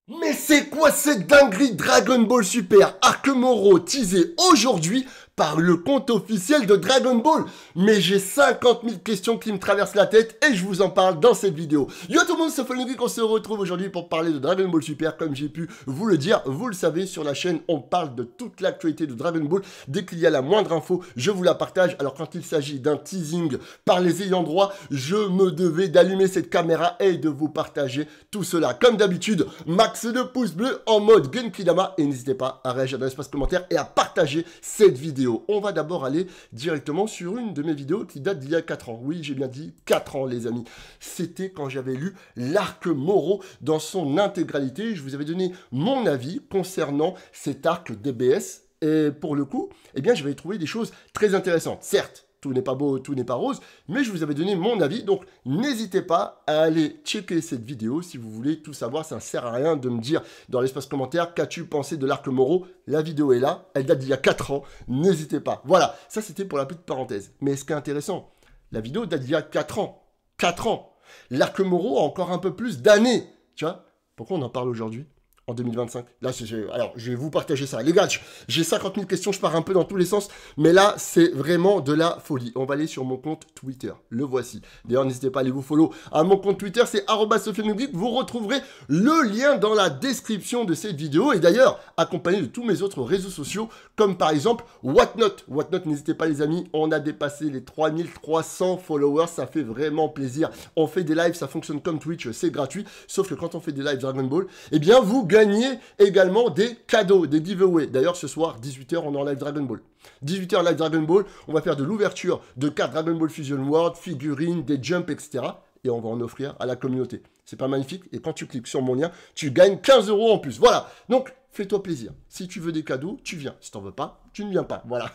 Mais c'est quoi cette dinguerie Dragon Ball Super Arc Moro teasé aujourd'hui par le compte officiel de Dragon Ball? Mais j'ai 50 000 questions qui me traversent la tête et je vous en parle dans cette vidéo. Yo tout le monde, c'est Folnogeek, on se retrouve aujourd'hui pour parler de Dragon Ball Super. Comme j'ai pu vous le dire, vous le savez, sur la chaîne, on parle de toute l'actualité de Dragon Ball. Dès qu'il y a la moindre info, je vous la partage. Alors quand il s'agit d'un teasing par les ayants droit, je me devais d'allumer cette caméra et de vous partager tout cela. Comme d'habitude, max de pouces bleus en mode Genkidama et n'hésitez pas à réagir dans l'espace commentaire et à partager cette vidéo. On va d'abord aller directement sur une de mes vidéos qui date d'il y a 4 ans. Oui, j'ai bien dit 4 ans les amis. C'était quand j'avais lu l'arc Moro dans son intégralité. Je vous avais donné mon avis concernant cet arc DBS et pour le coup, eh bien, j'avais trouvé des choses très intéressantes. Certes, tout n'est pas beau, tout n'est pas rose, mais je vous avais donné mon avis, donc n'hésitez pas à aller checker cette vidéo si vous voulez tout savoir. Ça ne sert à rien de me dire dans l'espace commentaire qu'as-tu pensé de l'arc Moro. La vidéo est là, elle date d'il y a 4 ans, n'hésitez pas. Voilà, ça c'était pour la petite parenthèse. Mais ce qui est intéressant, la vidéo date d'il y a 4 ans. 4 ans. L'arc Moro a encore un peu plus d'années. Tu vois, pourquoi on en parle aujourd'hui en 2025. Là, alors, je vais vous partager ça. Les gars, j'ai 50 000 questions, je pars un peu dans tous les sens, mais là, c'est vraiment de la folie. On va aller sur mon compte Twitter. Le voici. D'ailleurs, n'hésitez pas à aller vous follow à mon compte Twitter, c'est @sophiengeek. Vous retrouverez le lien dans la description de cette vidéo. Et d'ailleurs, accompagné de tous mes autres réseaux sociaux, comme par exemple Whatnot. Whatnot, n'hésitez pas les amis, on a dépassé les 3300 followers. Ça fait vraiment plaisir. On fait des lives, ça fonctionne comme Twitch, c'est gratuit. Sauf que quand on fait des lives Dragon Ball, eh bien, vous gagnez également des cadeaux, des giveaways. D'ailleurs, ce soir, 18 h, on est en live Dragon Ball. 18 h live Dragon Ball, on va faire de l'ouverture de cartes Dragon Ball Fusion World, figurines, des jumps, etc. Et on va en offrir à la communauté. C'est pas magnifique? Et quand tu cliques sur mon lien, tu gagnes 15 € en plus. Voilà. Donc, fais-toi plaisir. Si tu veux des cadeaux, tu viens. Si t'en veux pas, tu ne viens pas. Voilà.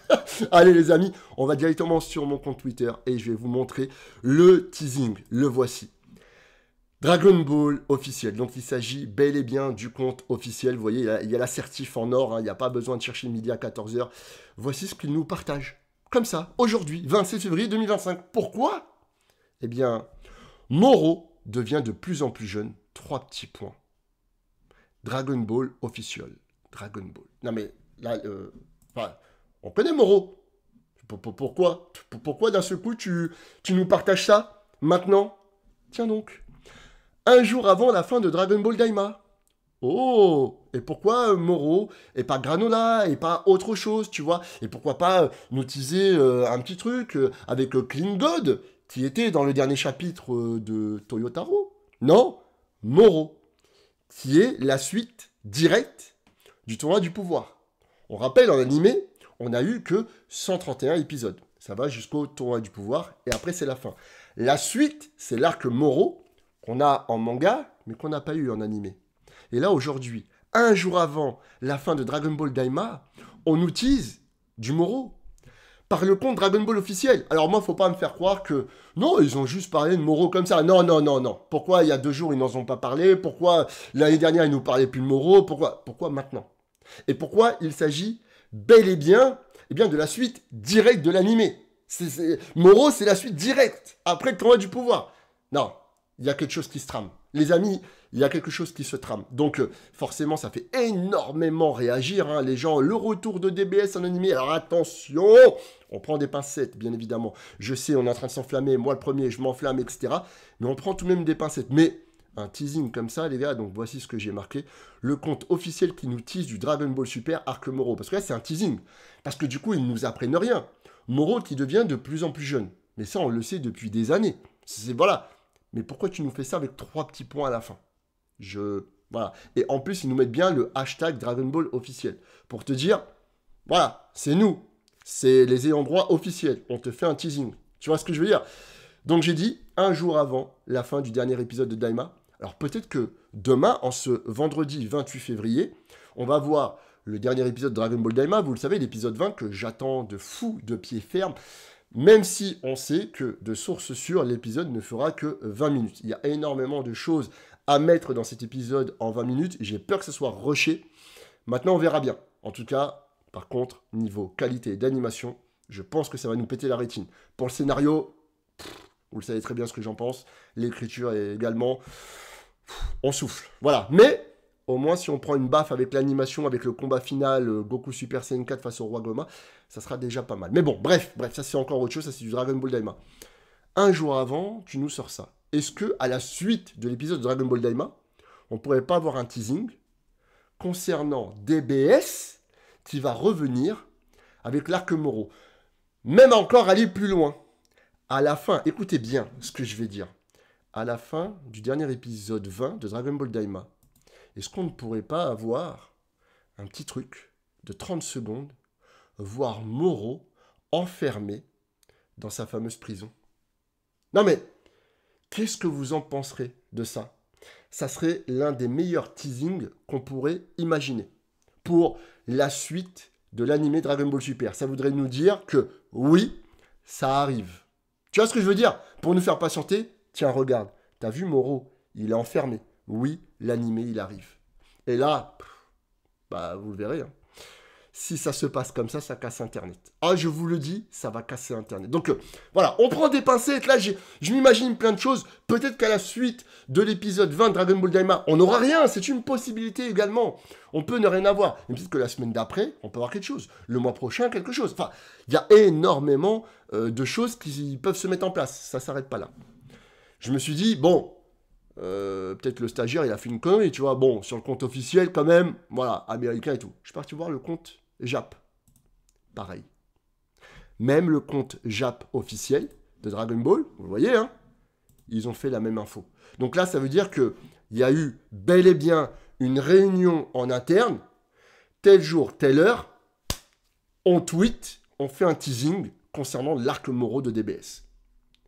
Allez les amis, on va directement sur mon compte Twitter et je vais vous montrer le teasing. Le voici. Dragon Ball officiel, donc il s'agit bel et bien du compte officiel, vous voyez, il y a l'assertif en or, il n'y a pas besoin de chercher midi à 14 h. Voici ce qu'il nous partage, comme ça, aujourd'hui, 27 février 2025. Pourquoi? Eh bien, Moro devient de plus en plus jeune, 3 petits points. Dragon Ball officiel, Dragon Ball. Non mais, là, on connaît Moro. Pourquoi d'un seul coup tu nous partages ça, maintenant? Tiens donc. Un jour avant la fin de Dragon Ball Daima. Oh, et pourquoi Moro et pas Granola et pas autre chose, tu vois? Et pourquoi pas nous teaser un petit truc avec Clean God qui était dans le dernier chapitre de Toyotaro? Non, Moro, qui est la suite directe du tournoi du pouvoir. On rappelle, en animé, on n'a eu que 131 épisodes. Ça va jusqu'au tournoi du pouvoir et après c'est la fin. La suite, c'est l'arc Moro qu'on a en manga, mais qu'on n'a pas eu en animé. Et là, aujourd'hui, un jour avant la fin de Dragon Ball Daima, on nous tease du Moro par le compte Dragon Ball officiel. Alors moi, faut pas me faire croire que non, ils ont juste parlé de Moro comme ça. Non, non, non, non. Pourquoi il y a 2 jours, ils n'en ont pas parlé? Pourquoi l'année dernière, ils nous parlaient plus de Moro? Pourquoi maintenant? Et pourquoi il s'agit bel et bien, de la suite directe de l'animé? Moro, c'est la suite directe après le tournoi du pouvoir. Non. Il y a quelque chose qui se trame. Les amis, il y a quelque chose qui se trame. Donc, forcément, ça fait énormément réagir, hein, les gens. Le retour de DBS en animé. Alors, attention, on prend des pincettes, bien évidemment. Je sais, on est en train de s'enflammer. Moi, le premier, je m'enflamme, etc. Mais on prend tout de même des pincettes. Mais un teasing comme ça, les gars, donc voici ce que j'ai marqué. Le compte officiel qui nous tease du Dragon Ball Super Arc Moro. Parce que là, c'est un teasing. Parce que du coup, ils ne nous apprennent rien. Moro qui devient de plus en plus jeune. Mais ça, on le sait depuis des années. Voilà. Mais pourquoi tu nous fais ça avec 3 petits points à la fin? Voilà. Et en plus, ils nous mettent bien le hashtag Dragon Ball officiel. Pour te dire, voilà, c'est nous. C'est les ayants droit officiels. On te fait un teasing. Tu vois ce que je veux dire? Donc j'ai dit, un jour avant la fin du dernier épisode de Daima. Alors peut-être que demain, en ce vendredi 28 février, on va voir le dernier épisode de Dragon Ball Daima. Vous le savez, l'épisode 20 que j'attends de fou, de pied ferme. Même si on sait que, de source sûre, l'épisode ne fera que 20 minutes. Il y a énormément de choses à mettre dans cet épisode en 20 minutes. J'ai peur que ce soit rushé. Maintenant, on verra bien. En tout cas, par contre, niveau qualité d'animation, je pense que ça va nous péter la rétine. Pour le scénario, vous le savez très bien ce que j'en pense. L'écriture également, on souffle. Voilà. Mais Au moins, si on prend une baffe avec l'animation, avec le combat final, Goku Super Saiyan 4 face au Roi Goma, ça sera déjà pas mal. Mais bon, bref, ça c'est encore autre chose, ça c'est du Dragon Ball Daima. Un jour avant, tu nous sors ça. Est-ce que, à la suite de l'épisode de Dragon Ball Daima, on pourrait pas avoir un teasing concernant DBS qui va revenir avec l'arc Moro? Même encore aller plus loin. À la fin, écoutez bien ce que je vais dire. À la fin du dernier épisode 20 de Dragon Ball Daima, est-ce qu'on ne pourrait pas avoir un petit truc de 30 secondes, voir Moro enfermé dans sa fameuse prison? Non mais, qu'est-ce que vous en penserez de ça? Ça serait l'un des meilleurs teasings qu'on pourrait imaginer pour la suite de l'animé Dragon Ball Super. Ça voudrait nous dire que oui, ça arrive. Tu vois ce que je veux dire? Pour nous faire patienter, tiens, regarde, t'as vu Moro, il est enfermé. Oui, l'animé, il arrive. Et là, bah, vous le verrez, hein. Si ça se passe comme ça casse Internet. Ah, je vous le dis, ça va casser Internet. Donc, voilà, on prend des pincettes. Là, je m'imagine plein de choses. Peut-être qu'à la suite de l'épisode 20 de Dragon Ball Daima, on n'aura rien. C'est une possibilité également. On peut ne rien avoir. Mais peut-être que la semaine d'après, on peut avoir quelque chose. Le mois prochain, quelque chose. Enfin, il y a énormément de choses qui peuvent se mettre en place. Ça ne s'arrête pas là. Je me suis dit, bon, peut-être le stagiaire, il a fait une connerie, tu vois. Bon, sur le compte officiel, quand même, voilà, américain et tout. Je suis parti voir le compte Jap. Pareil. Même le compte Jap officiel de Dragon Ball, vous voyez, hein, ils ont fait la même info. Donc là, ça veut dire qu'il y a eu bel et bien une réunion en interne, tel jour, telle heure, on tweet, on fait un teasing concernant l'arc Moro de DBS.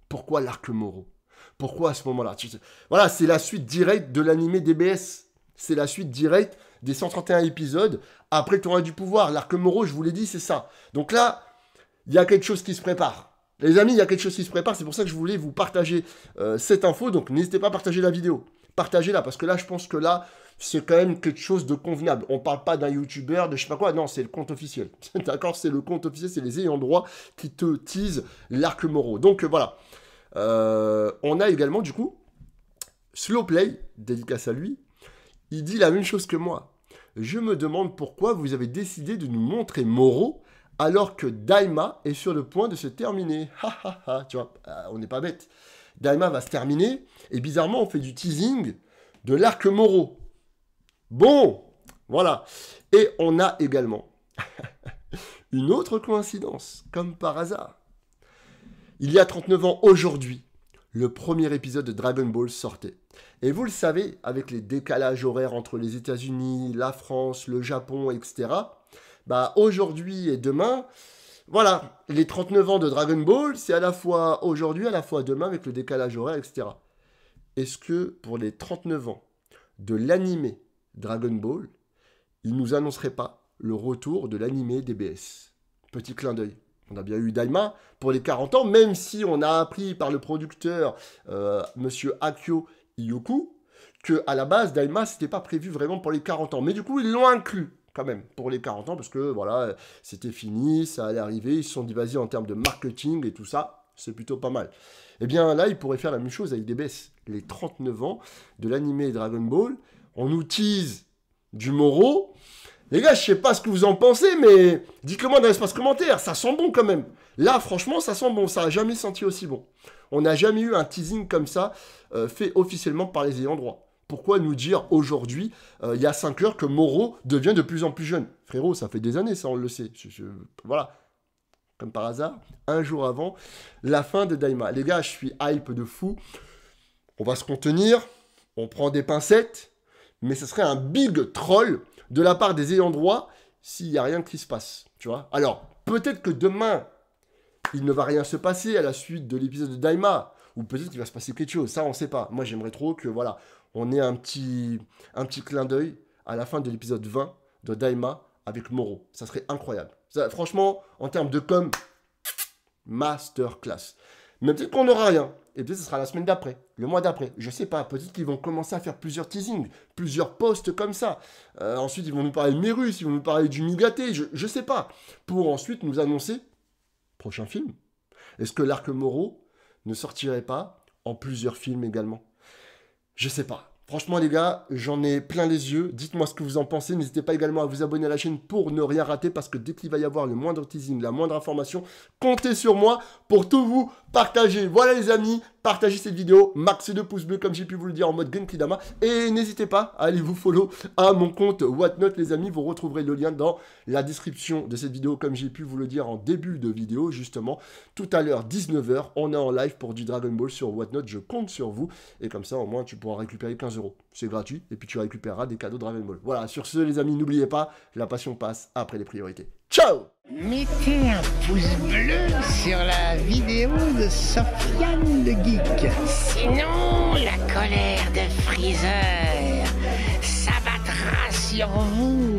Pourquoi l'arc Moro? Pourquoi à ce moment-là? Voilà, c'est la suite directe de l'animé DBS. C'est la suite directe des 131 épisodes après le tournoi du pouvoir. L'arc Moro, je vous l'ai dit, c'est ça. Donc là, il y a quelque chose qui se prépare. Les amis, il y a quelque chose qui se prépare. C'est pour ça que je voulais vous partager cette info. Donc n'hésitez pas à partager la vidéo. Partagez-la, parce que là, je pense que là, c'est quand même quelque chose de convenable. On parle pas d'un youtubeur, de je sais pas quoi. Non, c'est le compte officiel. D'accord? C'est le compte officiel, c'est les ayants droit qui te teasent l'arc Moro. Donc voilà. On a également, du coup, Slowplay, dédicace à lui. Il dit la même chose que moi. Je me demande pourquoi vous avez décidé de nous montrer Moro alors que Daima est sur le point de se terminer. Ha ha ha, tu vois, on n'est pas bête. Daima va se terminer et bizarrement on fait du teasing de l'arc Moro. Bon, voilà. Et on a également une autre coïncidence, comme par hasard. Il y a 39 ans aujourd'hui, le premier épisode de Dragon Ball sortait. Et vous le savez, avec les décalages horaires entre les États-Unis, la France, le Japon, etc., bah aujourd'hui et demain, voilà, les 39 ans de Dragon Ball, c'est à la fois aujourd'hui, à la fois demain, avec le décalage horaire, etc. Est-ce que pour les 39 ans de l'animé Dragon Ball, il nous annoncerait pas le retour de l'animé DBS? Petit clin d'œil. On a bien eu Daima pour les 40 ans, même si on a appris par le producteur, monsieur Akio Iyoku, qu'à la base, Daima, c'était pas prévu vraiment pour les 40 ans. Mais du coup, ils l'ont inclus quand même pour les 40 ans, parce que voilà, c'était fini, ça allait arriver, ils se sont dit, vas-y, en termes de marketing et tout ça, c'est plutôt pas mal. Eh bien là, ils pourraient faire la même chose avec DBS. Les 39 ans de l'animé Dragon Ball, on nous tease du Moro. Les gars, je sais pas ce que vous en pensez, mais dites-le moi dans l'espace commentaire, ça sent bon quand même. Là, franchement, ça sent bon, ça a jamais senti aussi bon. On n'a jamais eu un teasing comme ça, fait officiellement par les ayants droit. Pourquoi nous dire aujourd'hui, il y a 5 heures, que Moro devient de plus en plus jeune? Frérot, ça fait des années, ça on le sait. Voilà, comme par hasard, un jour avant la fin de Daima. Les gars, je suis hype de fou. On va se contenir, on prend des pincettes, mais ce serait un big troll de la part des ayants droit s'il n'y a rien qui se passe, tu vois. Alors, peut-être que demain, il ne va rien se passer à la suite de l'épisode de Daima, ou peut-être qu'il va se passer quelque chose, ça on ne sait pas. Moi j'aimerais trop que, voilà, on ait un petit clin d'œil à la fin de l'épisode 20 de Daima avec Moro. Ça serait incroyable. Ça, franchement, en termes de com, masterclass. Mais peut-être qu'on n'aura rien. Et peut-être que ce sera la semaine d'après, le mois d'après. Je sais pas, peut-être qu'ils vont commencer à faire plusieurs teasings, plusieurs posts comme ça. Ensuite, ils vont nous parler de Mérus, ils vont nous parler du Migaté, je sais pas. Pour ensuite nous annoncer prochain film. Est-ce que l'arc Moro ne sortirait pas en plusieurs films également? Je sais pas. Franchement les gars, j'en ai plein les yeux, dites-moi ce que vous en pensez, n'hésitez pas également à vous abonner à la chaîne pour ne rien rater, parce que dès qu'il va y avoir le moindre teasing, la moindre information, comptez sur moi pour tout vous partager. Voilà les amis, partagez cette vidéo, max 2 pouces bleus comme j'ai pu vous le dire en mode Genkidama, et n'hésitez pas à aller vous follow à mon compte Whatnot les amis, vous retrouverez le lien dans la description de cette vidéo comme j'ai pu vous le dire en début de vidéo justement. Tout à l'heure 19h, on est en live pour du Dragon Ball sur Whatnot, je compte sur vous, et comme ça au moins tu pourras récupérer 15 €. C'est gratuit, et puis tu récupéreras des cadeaux Dragon Ball. Voilà, sur ce les amis, n'oubliez pas, la passion passe après les priorités. Ciao! Mettez un pouce bleu sur la vidéo de Sofiane le Geek. Sinon, la colère de Freezer s'abattra sur vous.